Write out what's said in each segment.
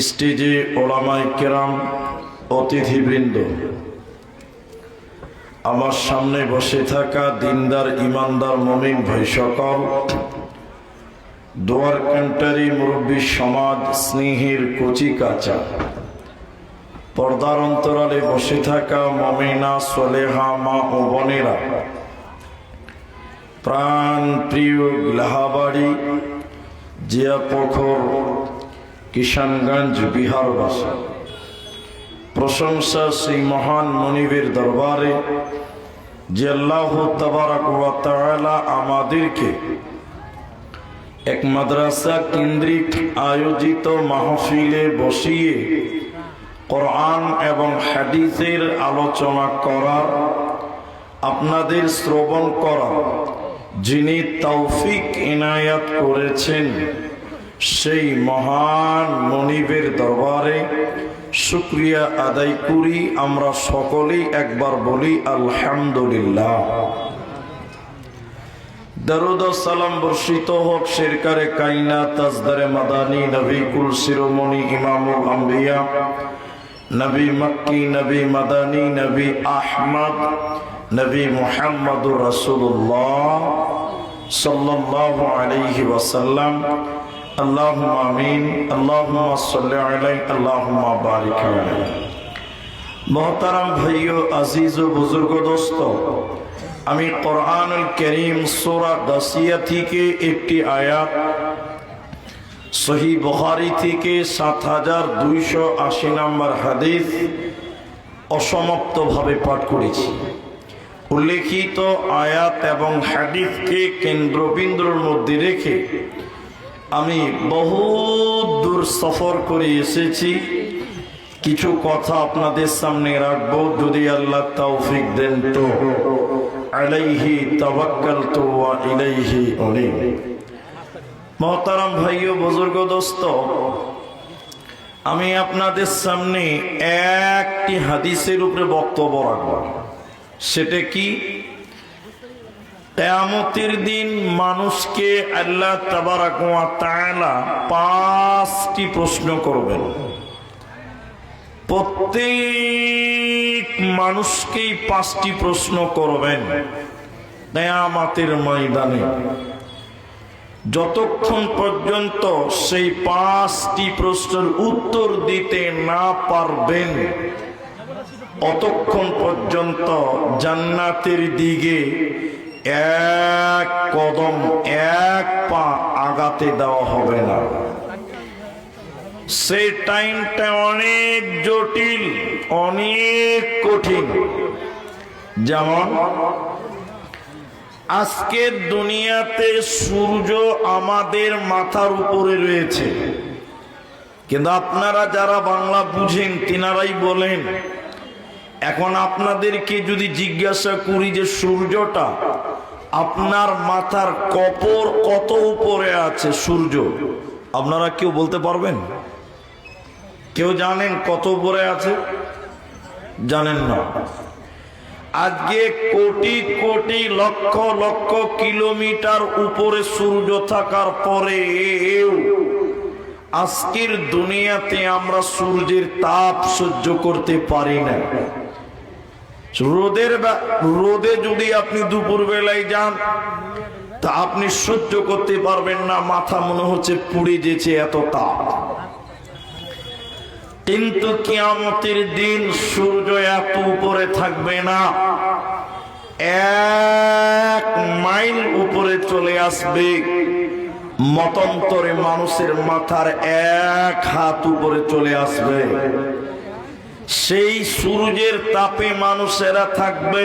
স্টেজে ওলামায়ে কেরাম, অতিথিবৃন্দ, আমার সামনে বসে থাকা দিনদার ইমানদার মুমিন ভাই সকল, দোয়ার কান্টারি মুরব্বী সমাজ, স্নেহের কচি কাঁচা, পর্দার অন্তরালে বসে থাকা মুমিনা সলেহা মা ও বোনেরা, প্রাণ প্রিয় গ্লাহাবাড়ি, জিয়াপোখর, কিষানগঞ্জ বিহারবাসী, প্রশংসা সেই মহান মনিবের দরবারে যে আল্লাহ তাবারাক ওয়া তাআলা আমাদেরকে এক মাদ্রাসা কেন্দ্রিক আয়োজিত মাহফিলে বসিয়ে কোরআন এবং হাদিসের আলোচনা করার, আপনাদের শ্রবণ করার যিনি তৌফিক ইনায়াত করেছেন, সেই মহান মনিবের দরবারে শুকরিয়া আদায় করি। আমরা সকলেই একবার বলি আলহামদুলিল্লাহ। দরুদ ও সালাম বর্ষিত হোক সরকারে কায়নাত, তাজদারে মাদানী, নবী কুল শিরোমণি, ইমামুল আম্বিয়া, নবী মক্কি, নবী মাদানী, নবী আহমদ, নবী মুহাম্মদুর রাসূলুল্লাহ সাল্লাল্লাহু আলাইহি ওয়াসাল্লাম। আল্লাহুম্মা আমিন। আল্লাহুম্মা সাল্লি আলাইহি, আল্লাহুম্মা বারিক আলাইহি। মোহতারাম ভাইও, আজিজ ও বুজুর্গ দোস্ত, আমি কোরআনুল কারীম সূরা গাসিয়া থেকে একটি আয়াত, সহিহ বুখারী থেকে ৭২৮০ নম্বর হাদিস অসমাপ্তভাবে পাঠ করেছি। উল্লেখিত আয়াত এবং হাদিসকে কেন্দ্রবিন্দুর মধ্যে রেখে আমি বহু দূর সফর করে এসেছি। কিছু কথা আপনাদের সামনে রাখবো, যদি আল্লাহ তৌফিক দেন তো। আলাইহি তাওয়াক্কালতু ওয়া ইলাইহি উনীব। মুহতারাম ভাইও, বুজুর্গ দোস্ত, আমি আপনাদের সামনে একটি হাদিসের উপরে বক্তব্য রাখব। সেটা কি? কিয়ামতের দিন মানুষকে আল্লাহ তাবারাক ওয়া তাআলা ৫টি প্রশ্ন করবেন। প্রত্যেক মানুষকেই ৫টি প্রশ্ন করবেন কিয়ামতের ময়দানে। যতক্ষণ পর্যন্ত সেই ৫টি প্রশ্নের উত্তর দিতে না পারবেন, অতক্ষণ পর্যন্ত জান্নাতের দিকে এক কদম, এক পা আগাতে দেওয়া হবে না। সেই টাইমটা অনেক জটিল, অনেক কঠিন। যেমন আজকের দুনিয়াতে সূর্য আমাদের মাথার উপরে রয়েছে, কিন্তু আপনারা যারা বাংলা বুঝেন তিনারাই বলেন। এখন আপনাদেরকে যদি জিজ্ঞাসা করি যে সূর্যটা আপনার মাথার কপর কত উপরে আছে সূর্য, আপনারা কেউ বলতে পারবেন? কেউ জানেন কত উপরে আছে? জানেন না। আজকে কোটি কোটি লক্ষ লক্ষ কিলোমিটার উপরে সূর্য থাকার পরেও আজকের দুনিয়াতে আমরা সূর্যের তাপ সহ্য করতে পারি না। রোদে যদি আপনি দুপুর বেলায় যান তা আপনি সহ্য করতে পারবেন না, মাথা মনে হচ্ছে পুড়ে যেছে, এত তাপ। কিন্তু কিয়ামতের দিন সূর্য এত উপরে থাকবে না, ১ মাইল উপরে চলে আসবে। মতান্তরে মানুষের মাথার ১ হাত উপরে চলে আসবে। সেই সূর্যের তাপে মানুষেরা থাকবে।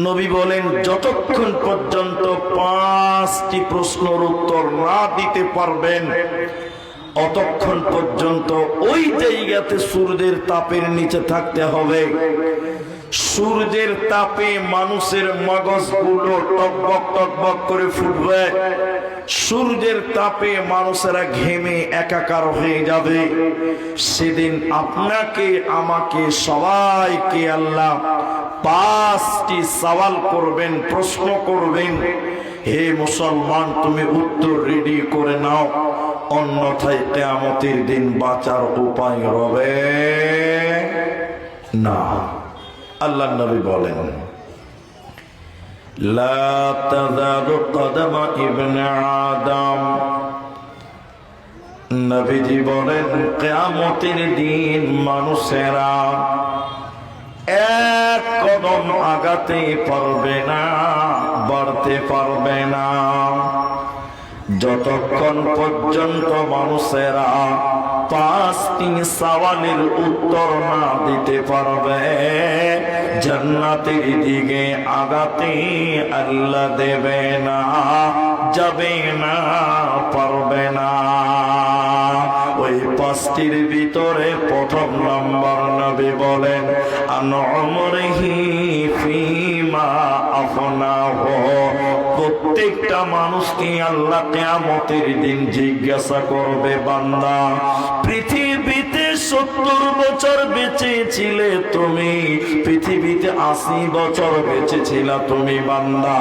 নবী বলেন, যতক্ষণ পর্যন্ত ৫টি প্রশ্নের উত্তর না দিতে পারবেন, অতক্ষণ পর্যন্ত ওই জায়গাতে সূর্যের তাপের নিচে থাকতে হবে। সূর্যের তাপে মানুষের মগজগুলো টকবক টকবক করে ফুটবে। সূর্যের তাপে মানুষেরা ঘেমে একাকার হয়ে যাবে। সেদিন আপনাকে, আমাকে, সবাইকে আল্লাহ ৫টি সওয়াল করবেন, প্রশ্ন করবেন। হে মুসলমান, তুমি উত্তর রেডি করে নাও। অন্যথায় কিয়ামতের দিন বাঁচার উপায় হবে না। আল্লাহ নবী বলেন, লা তাযালু কদমা ইবনে আদম, নবীজি বলেন কিয়ামতের দিন মানুষেরা এক কদম আগাতে পারবে না, বাড়তে পারবে না, যতক্ষণ পর্যন্ত মানুষেরা 5টি সওয়ালের উত্তর না দিতে পারবে। জান্নাতের দিকে আগাতে আল্লাহ দেবে না, যাবে না, পারবে না। ওই 5টির ভিতরে প্রথম নম্বর নবী বলেন, আন উমরিহি ফীমা আফনাহু। প্রত্যেকটা মানুষকে আল্লাহ কিয়ামতের দিন জিজ্ঞাসা করবে, বান্দা পৃথিবীতে 70 বছর বেঁচে ছিলে তুমি, পৃথিবীতে 80 বছর বেঁচে ছিলা তুমি বান্দা,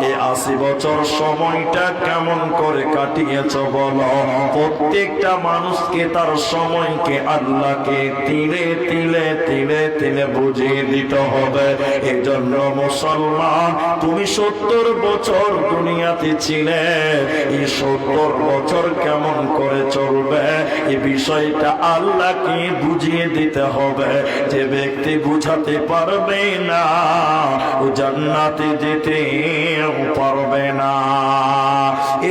এই 80 বছর সময়টা কেমন করে কাটিয়েছ বলো। প্রত্যেকটা মানুষকে তার সময়কে আল্লাহকে তিলে তিলে তিলে তিলে বুঝিয়ে দিতে হবে। এজন্য মুসলমান, তুমি 70 বছর দুনিয়াতে ছিলে, এই 70 বছর কেমন করে চলবে এই বিষয়টা আল্লাহকে বুঝিয়ে দিতে হবে। যে ব্যক্তি বুঝাতে পারবে না ও জান্নাতে যেতে পারবে না।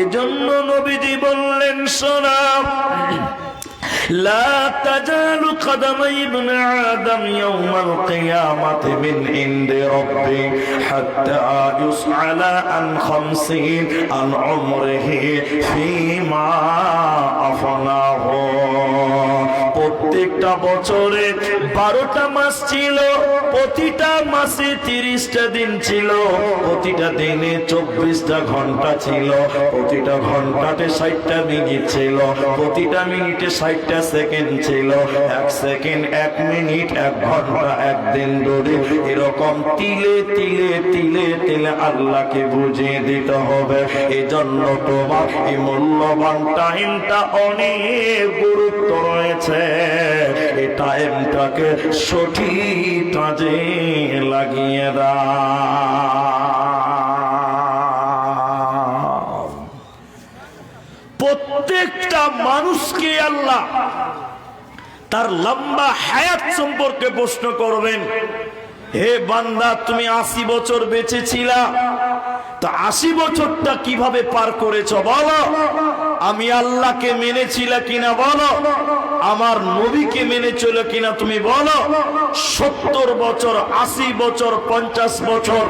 এজন্য নবীজি বললেন, শোনা, لا تزال قدم ابن آدم يوم القيامة من عند ربي حتى يسأل عن 50 عن عمره فيما أفناه। প্রত্যেকটা বছরে 12টা মাস ছিল, প্রতিটা মাসে 30টা দিন ছিল, প্রতিটা দিনে 24টা ঘন্টা ছিল, প্রতিটা ঘন্টাতে 60টা মিনিট ছিল, প্রতিটা মিনিটে 60টা সেকেন্ড ছিল, 1 সেকেন্ড 1 মিনিট 1 ঘন্টা 1 দিন ধরে এরকম তিলে তিলে তিলে তিলে আল্লাহকে বুঝিয়ে দিতে হবে। এজন্য তোমার এই মূল্যবান টাইমটা অনেক গুরুত্ব রয়েছে। এই টাইমটাকে সঠিক কাজে লাগিয়ে দাও। প্রত্যেকটা মানুষকে আল্লাহ তার লম্বা হায়াত সম্পর্কে প্রশ্ন করবেন। হে বান্দা, তুমি 80 বছর বেঁচে ছিলা, তো 80 বছরটা কিভাবে পার করেছো বলো। আমি আল্লাহকে মেনেছিলা কিনা বলো, আমার নবীকে মেনেছিল কিনা তুমি বলো। 70 বছর, 80 বছর, 50 বছর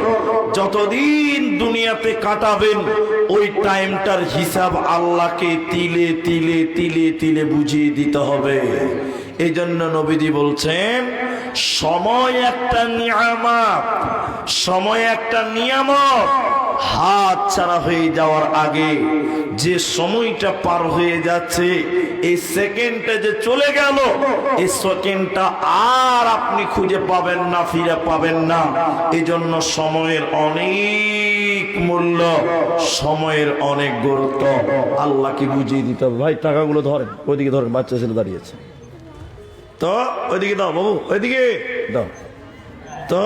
যতদিন দুনিয়াতে কাটাবেন, ওই টাইমটার হিসাব আল্লাহকে তিলে তিলে তিলে তিলে বুঝিয়ে দিতে হবে। এই জন্য নবীজি বলছেন, সময় একটা নিয়ামত, সময় একটা নিয়ামত। হাত ছাড়া হয়ে যাওয়ার আগে যে সময়টা পার হয়ে যাচ্ছে, এই সেকেন্ডটা যে চলে গেল, এই সেকেন্ডটা আর আপনি খুঁজে পাবেন না, ফিরে পাবেন না। এই জন্য সময়ের অনেক মূল্য, সময়ের অনেক গুরুত্ব আল্লাহকে বুঝিয়ে দিতে হবে। ভাই টাকাগুলো ধরেন, ওইদিকে ধরেন, বাচ্চা ছেলে দাঁড়িয়েছে তো ওইদিকে দাও, বাবু ওইদিকে দাও। তো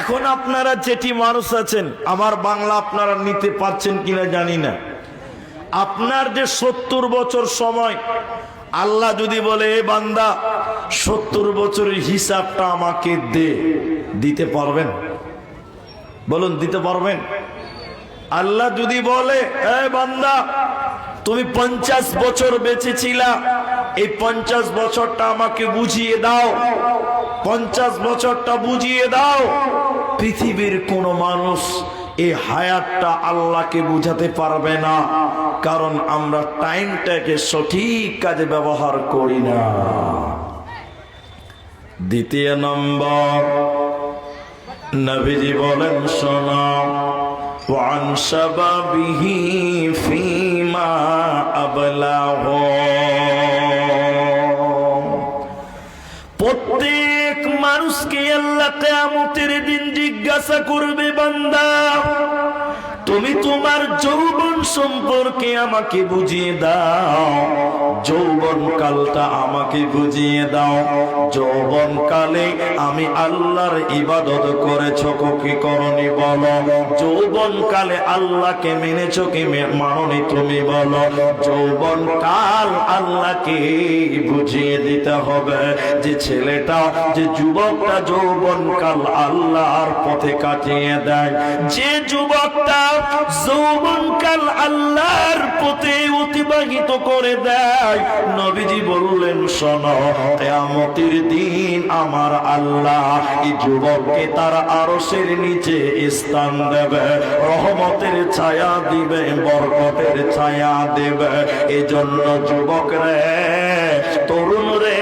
এখন আপনারা যেটি মানুষ আছেন, আমার বাংলা আপনারা নিতে পারছেন কিনা জানি না। আপনার যে 70 বছর সময়, আল্লাহ যদি বলে, এ বান্দা 70 বছরের হিসাবটা আমাকে দে, দিতে পারবেন? বলুন, দিতে পারবেন? আল্লাহ যদি বলে, এ বান্দা তুমি 50 বছর বেঁচে ছিলা, এই 50 বছরটা আমাকে বুঝিয়ে দাও, 50 বছরটা বুঝিয়ে দাও। পৃথিবীর কোন মানুষ এই হায়াতটা আল্লাহকে বুঝাতে পারবে না, কারণ আমরা টাইমটাকে সঠিক কাজে ব্যবহার করি না। দ্বিতীয় নম্বর, নবীজি বলেন, শোনো, وعن شبابه فيما أبلغ। প্রত্যেক মানুষকে আল্লাহ কিয়ামতের দিন জিজ্ঞাসা করবে, বান্দা তুমি তোমার যৌবন সম্পর্কে আমাকে বুঝিয়ে দাও, যৌবন কালটা আমাকে বুঝিয়ে দাও। যৌবন কালে আমি আল্লাহর ইবাদত করেছো কি করনি বলো? যৌবন কালে আল্লাহকে মেনেছো কি মাননি তুমি বলো? যৌবন কাল আল্লাহকে বুঝিয়ে দিতে হবে যে ছেলেটা, যে যুবকটা যৌবন কাল আল্লাহর পথে কাটিয়ে দেয়, যে যুবকটা যৌবন কাল আল্লাহর পথে অতিবাহিত করে দেয়, নবীজি বললেন শোনো, কিয়ামতের দিন আমার আল্লাহ এই যুবককে তার আরশের নিচে স্থান দেবে, রহমতের ছায়া দিবে, বরকতের ছায়া দেবে। এজন্য যুবক রে, তরুণ রে,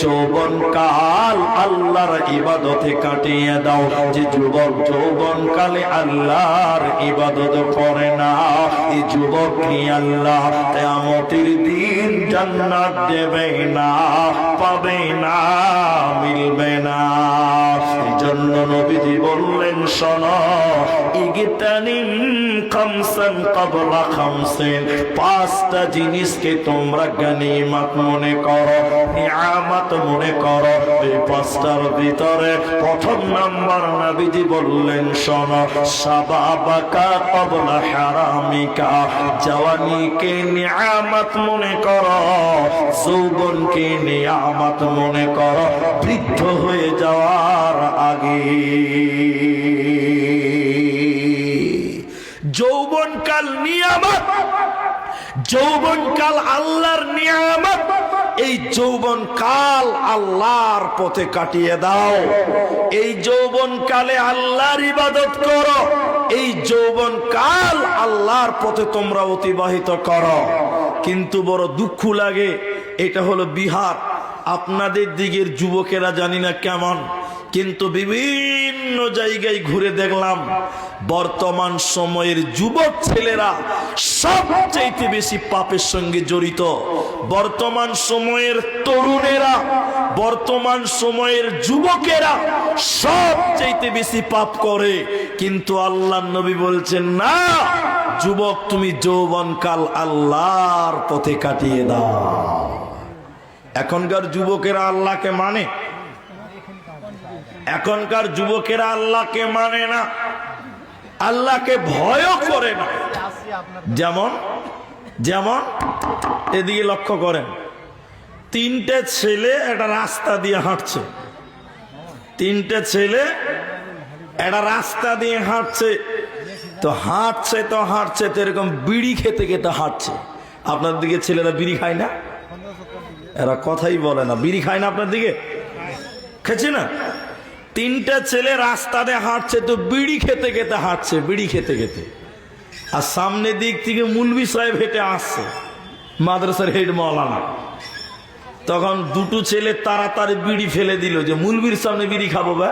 যৌবন কাল আল্লাহর ইবাদতে কাটিয়ে দাও। যে যুবক যৌবন কালে আল্লাহর ইবাদত করে না, এই যুবক কি আল্লাহ কিয়ামতের দিন জান্নাত দেবে না, পাবে না, মিলবে না। এজন্য নবীজি বললেন শোনো, ইগতানিম খামসান ক্বাবলা খামসিন, পাঁচটা জিনিসকে তোমরা গনিমত মনে করো, নিয়ামত মনে করো। এই পাঁচটার ভিতরে প্রথম নাম্বার নবীজি বললেন শোনো, শাবাবাকা ক্বাবলা হারামিকা, জওয়ানিকে নিয়ামত মনে করো, যৌবনকে নিয়ামত মনে করো, বৃদ্ধ হয়ে যাওয়ার আগে। যৌবনকাল নিয়ামত, যৌবনকাল আল্লাহর নিয়ামত। এই যৌবনকাল আল্লাহর পথে কাটিয়ে দাও, এই যৌবনকালে আল্লাহর ইবাদত করো, এই যৌবনকাল আল্লাহর পথে তোমরা অতিবাহিত করো। কিন্তু বড় দুঃখ লাগে, এটা হলো বিহার। আপনাদের দিকের যুবকেরা জানি না কেমন, কিন্তু বিভিন্ন জায়গায় ঘুরে দেখলাম বর্তমান সময়ের যুবক ছেলেরা সবচাইতে বেশি পাপের সঙ্গে জড়িত। বর্তমান সময়ের তরুণেরা, বর্তমান সময়ের যুবকেরা সবচাইতে বেশি পাপ করে। কিন্তু আল্লাহর নবী বলছেন না, যুবক তুমি যৌবনকাল আল্লাহর পথে কাটিয়ে দাও। এখনকার যুবকেরা আল্লাহকে মানে? এখনকার যুবকেরা আল্লাহকে মানে না, আল্লাহকে ভয়ও করে না। যেমন যেমন এদিকে লক্ষ্য করেন, তিনটে ছেলে একটা রাস্তা দিয়ে হাঁটছে, তিনটে ছেলে একটা রাস্তা দিয়ে হাঁটছে, তো হাঁটছে তো হাঁটছে তো এরকম বিড়ি খেতে খেতে হাঁটছে। আপনার দিকে ছেলেরা বিড়ি খায় না? এরা কথাই বলে না, বিড়ি খায় না আপনার দিকে? খেছে না? তিনটা ছেলে রাস্তা দিয়ে হাঁটছে, তো বিড়ি খেতে খেতে হাঁটছে, বিড়ি খেতে খেতে। আর সামনে দিক থেকে মুলবি সাহেব হেঁটে আসছে, মাদ্রাসার হেড মাওলানা। তখন দুটো ছেলে তাড়াতাড়ি বিড়ি ফেলে দিল, যে মুলবির সামনে বিড়ি খাবো বা।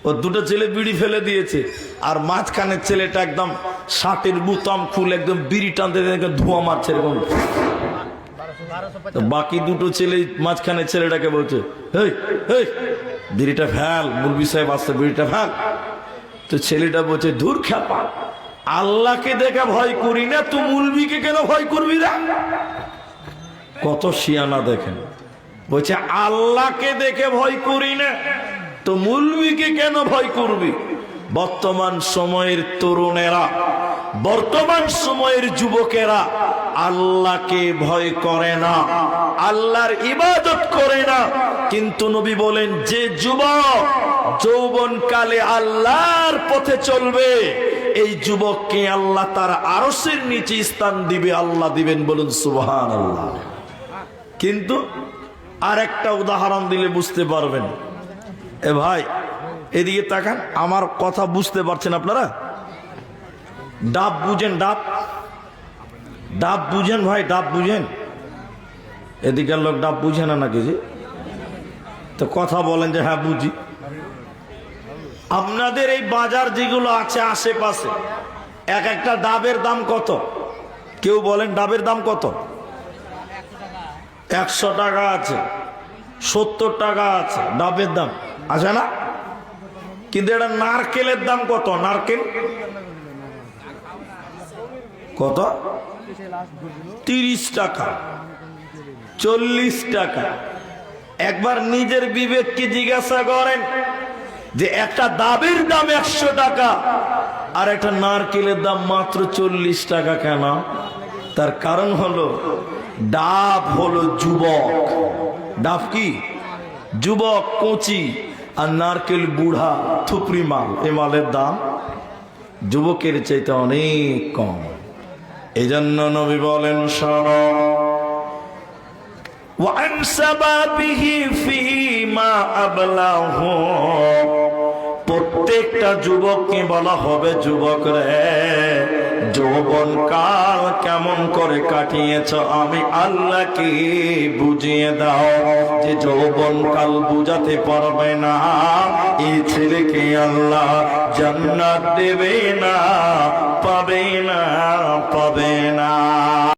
ও দুটো ছেলে বিড়ি ফেলে দিয়েছে, আর মাঝখানের ছেলেটা একদম শার্টের বুতাম খুলে একদম বিড়ি টানতে ধোঁয়া মারছে এরকম। বাকি দুটো ছেলে মাঝখানে ছেলেটাকে বলছে, হেই হেই বিড়িটা ফেল, মুলবি সাহেব আসছে, বিড়িটা ফেল। তো ছেলেটা বলছে, দূর খ্যাপা, আল্লাহকে দেখে ভয় করি না, তুই মুলবিকে কেন ভয় করবি রে? কত শিয়ানা দেখেন, বলছে আল্লাহকে দেখে ভয় করি না, তো মুলবিকে কেন ভয় করবি? বর্তমান সময়ের তরুণেরা, বর্তমান সময়ের যুবকেরা আল্লাহকে ভয় করে না, আল্লাহর ইবাদত করে না। কিন্তু নবী বলেন, যে যুবক যৌবনকালে আল্লাহর পথে চলবে, এই যুবককে আল্লাহ তার আরশের নিচে স্থান দিবে, আল্লাহ দিবেন, বলুন সুবহানাল্লাহ। কিন্তু আর একটা উদাহরণ দিলে বুঝতে পারবেন। এ ভাই এদিকে তাকান, আমার কথা বুঝতে পারছেন আপনারা? ডাব বুঝেন? ডাব, ডাব বুঝেন ভাই? ডাব বুঝেন? এদিকের লোক ডাব বুঝে না নাকি? যে তো কথা বলেন যে হ্যাঁ বুঝি। আপনাদের এই বাজার যেগুলো আছে আশেপাশে, এক একটা ডাবের দাম কত? কেউ বলেন ডাবের দাম কত? 100 টাকা আছে, 70 টাকা আছে ডাবের দাম, আছে না? কিন্তু এটা নারকেলের দাম কত? নারকেল কত? 30 টাকা, 40 টাকা। একবার নিজের বিবেককে জিজ্ঞাসা করেন যে একটা ডাবের দাম 100 টাকা আর একটা নারকেলের দাম মাত্র 40 টাকা কেন? তার কারণ হলো ডাব হলো যুবক। ডাব কি? যুবক, কচি। আর নারকেল বুড়া, থুপড়ি মাল। এ মালের দাম যুবকের চাইতে অনেক কম। এজন্য নবী বলেন, শোনো, ওয়ান সাবাবিহি ফীমা আবলাহু, প্রত্যেকটা যুবককে বলা হবে, যুবক রে, যৌবন কাল কেমন করে কাটিয়েছ আমি আল্লাহকে বুঝিয়ে দাও। যে যৌবন কাল বুঝাতে পারবে না, এই ছেলেকে আল্লাহ জান্নাত দেবে না, পাবে না, পাবে না।